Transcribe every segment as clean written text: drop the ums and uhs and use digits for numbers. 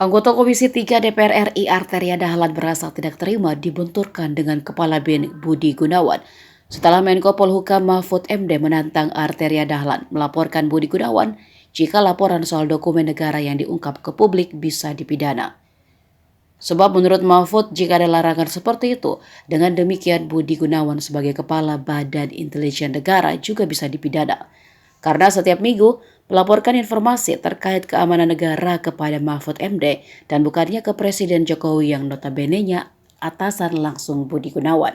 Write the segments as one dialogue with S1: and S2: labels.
S1: Anggota Komisi 3 DPR RI Arteria Dahlan merasa tidak terima dibenturkan dengan Kepala BIN Budi Gunawan. Setelah Menko Polhukam Mahfud MD menantang Arteria Dahlan melaporkan Budi Gunawan jika laporan soal dokumen negara yang diungkap ke publik bisa dipidana. Sebab menurut Mahfud jika ada larangan seperti itu, dengan demikian Budi Gunawan sebagai Kepala Badan Intelijen Negara juga bisa dipidana. Karena setiap minggu melaporkan informasi terkait keamanan negara kepada Mahfud MD dan bukannya ke Presiden Jokowi yang notabene-nya atasan langsung Budi Gunawan.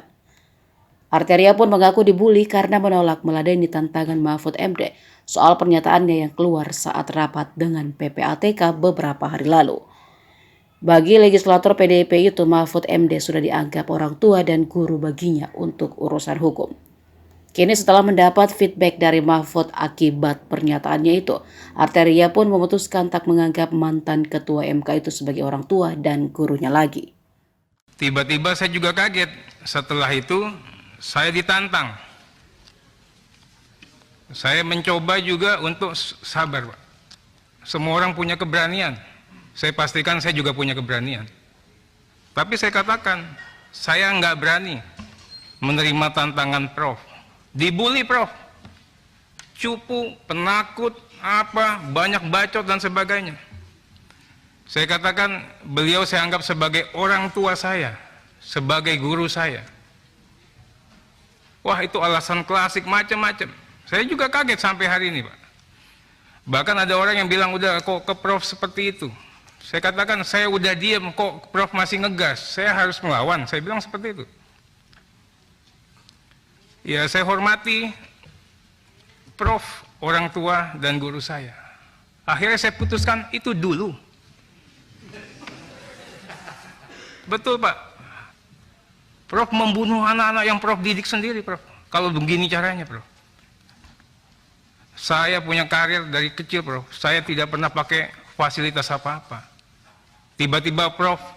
S1: Arteria pun mengaku dibully karena menolak meladeni tantangan Mahfud MD soal pernyataannya yang keluar saat rapat dengan PPATK beberapa hari lalu. Bagi legislator PDIP itu, Mahfud MD sudah dianggap orang tua dan guru baginya untuk urusan hukum. Kini setelah mendapat feedback dari Mahfud akibat pernyataannya itu, Arteria pun memutuskan tak menganggap mantan ketua MK itu sebagai orang tua dan gurunya lagi.
S2: Tiba-tiba saya juga kaget. Setelah itu saya ditantang. Saya mencoba juga untuk sabar, Pak. Semua orang punya keberanian. Saya pastikan saya juga punya keberanian. Tapi saya katakan, saya nggak berani menerima tantangan Prof. Dibully Prof, cupu, penakut, banyak bacot dan sebagainya. Saya katakan beliau saya anggap sebagai orang tua saya, sebagai guru saya. Wah, itu alasan klasik macam-macam. Saya juga kaget sampai hari ini, Pak. Bahkan ada orang yang bilang, udah kok ke Prof seperti itu. Saya katakan saya udah diam, kok Prof masih ngegas, saya harus melawan. Saya bilang seperti itu. Ya, saya hormati Prof, orang tua dan guru saya. Akhirnya saya putuskan itu dulu. Betul, Pak. Prof membunuh anak-anak yang Prof didik sendiri, Prof. Kalau begini caranya, Prof. Saya punya karir dari kecil, Prof. Saya tidak pernah pakai fasilitas apa-apa. Tiba-tiba Prof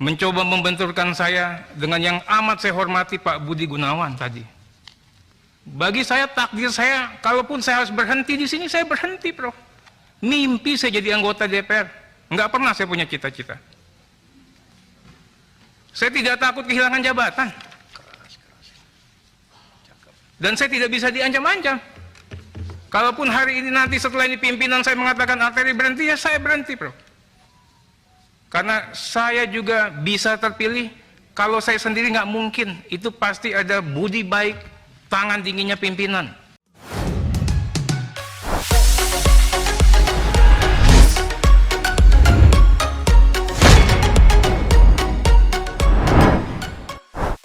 S2: mencoba membenturkan saya dengan yang amat saya hormati, Pak Budi Gunawan tadi. Bagi saya, takdir saya, kalaupun saya harus berhenti di sini, saya berhenti, Prof. Mimpi saya jadi anggota DPR. Enggak pernah saya punya cita-cita. Saya tidak takut kehilangan jabatan. Dan saya tidak bisa diancam-ancam. Kalaupun hari ini nanti setelah ini pimpinan saya mengatakan Arteri berhenti, ya saya berhenti, Prof. Karena saya juga bisa terpilih, kalau saya sendiri nggak mungkin, itu pasti ada budi baik, tangan dinginnya pimpinan.